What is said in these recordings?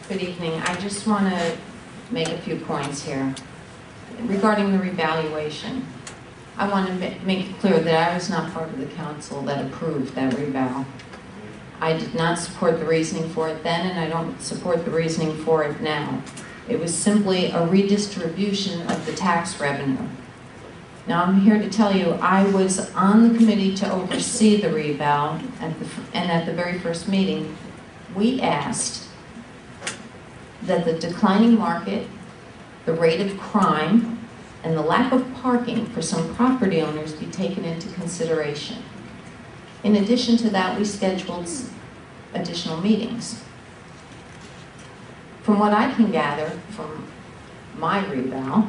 Good evening. I just want to make a few points here. Regarding the revaluation, I want to make it clear that I was not part of the council that approved that reval. I did not support the reasoning for it then, and I don't support the reasoning for it now. It was simply a redistribution of the tax revenue. Now I'm here to tell you, I was on the committee to oversee the reval, and at the very first meeting, we asked that the declining market, the rate of crime, and the lack of parking for some property owners be taken into consideration. In addition to that, we scheduled additional meetings. From what I can gather from my reval,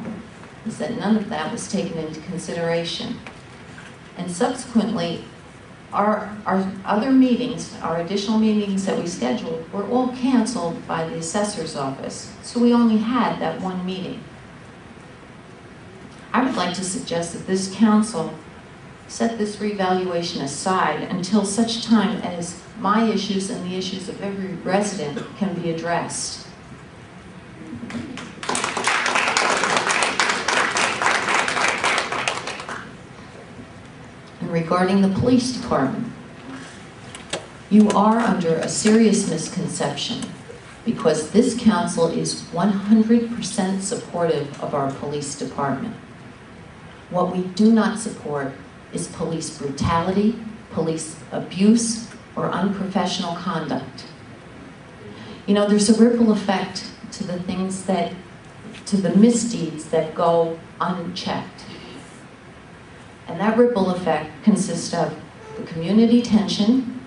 is that none of that was taken into consideration. And subsequently, our other meetings, our additional meetings that we scheduled, were all canceled by the assessor's office. So we only had that one meeting. I would like to suggest that this council set this revaluation aside until such time as my issues and the issues of every resident can be addressed. And regarding the police department, you are under a serious misconception because this council is 100% supportive of our police department. What we do not support is police brutality, police abuse, or unprofessional conduct. You know, there's a ripple effect to the things that, to the misdeeds that go unchecked. And that ripple effect consists of the community tension,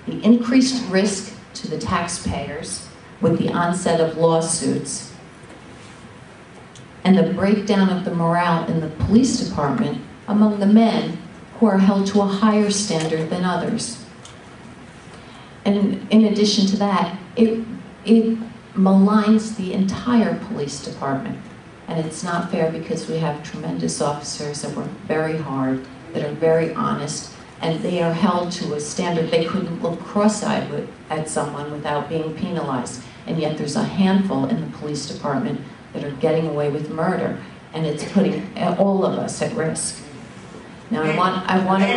the increased risk to the taxpayers with the onset of lawsuits, and the breakdown of the morale in the police department among the men who are held to a higher standard than others. And in addition to that, it maligns the entire police department. And it's not fair because we have tremendous officers that work very hard, that are very honest, and they are held to a standard they couldn't look cross-eyed at someone without being penalized. And yet there's a handful in the police department that are getting away with murder, and it's putting all of us at risk. Now I want to...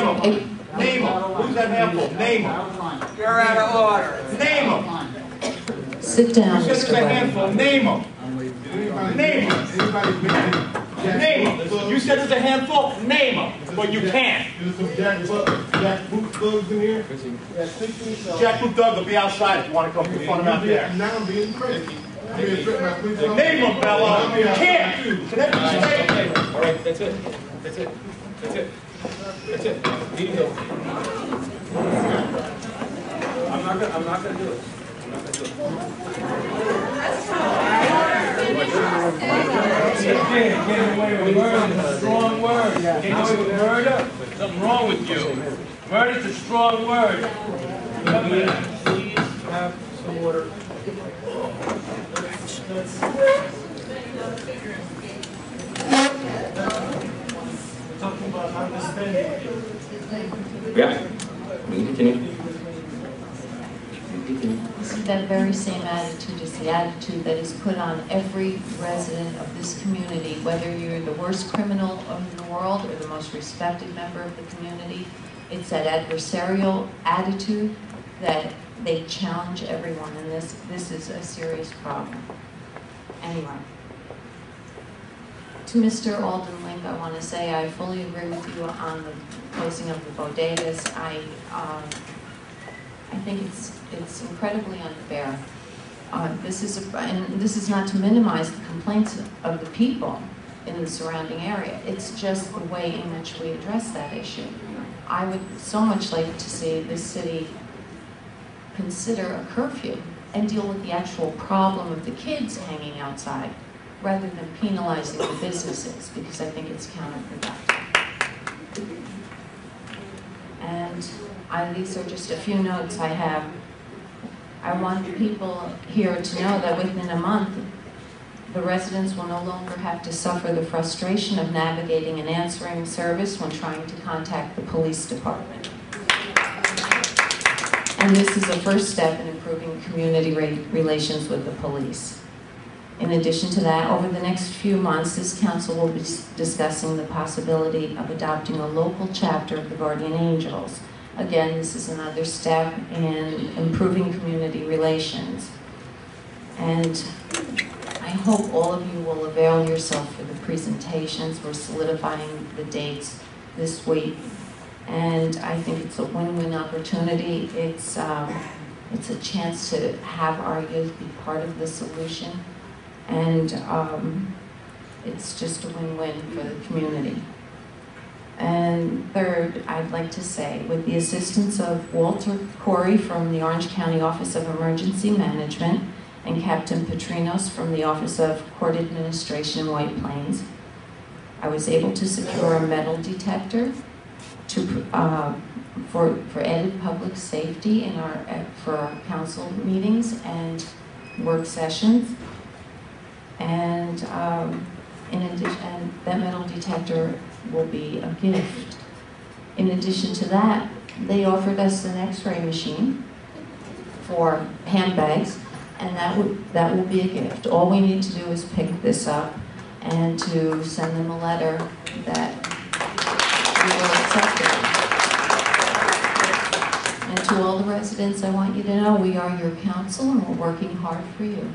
Name him. Who's that handful? Name him. You're out of order. Name him. Sit down, You said it's a handful. Name him. Name him. Name him. You said it's a handful. Name him. But you can't. There's some jackboot thugs in here. Jackboot Doug will be outside if you want to come confront him out there. Now I'm being crazy. Name him, Bello. You can't. All right, that's it. That's it. That's it. That's it. Meeting over. I'm not gonna do it. I'm not gonna do it. Getting away with murder is a strong word. Getting away with murder? Something wrong with you. Murder is a strong word. Please have some order. Talking about understanding. Yeah. We can continue. See, that very same attitude is the attitude that is put on every resident of this community, whether you're the worst criminal in the world or the most respected member of the community. It's that adversarial attitude that they challenge everyone, and this is a serious problem. Anyway, to Mr. Alden Link, I want to say I fully agree with you on the closing of the bodegas. I think it's incredibly unfair. This is not to minimize the complaints of the people in the surrounding area. It's just the way in which we address that issue. I would so much like to see this city consider a curfew and deal with the actual problem of the kids hanging outside rather than penalizing the businesses, because I think it's counterproductive. And these are just a few notes I have. I want people here to know that within a month, the residents will no longer have to suffer the frustration of navigating an answering service when trying to contact the police department. And this is a first step in improving community relations with the police. In addition to that, over the next few months, this council will be discussing the possibility of adopting a local chapter of the Guardian Angels. Again, this is another step in improving community relations. And I hope all of you will avail yourself for the presentations. We're solidifying the dates this week. And I think it's a win-win opportunity. It's a chance to have our youth be part of the solution. And it's just a win-win for the community. And third, I'd like to say, with the assistance of Walter Corey from the Orange County Office of Emergency Management and Captain Petrinos from the Office of Court Administration in White Plains, I was able to secure a metal detector for added public safety for our council meetings and work sessions. And in addition, that metal detector will be a gift. In addition to that, they offered us an X-ray machine for handbags, and that will be a gift. All we need to do is pick this up and to send them a letter that we will accept it. And to all the residents, I want you to know we are your council and we're working hard for you.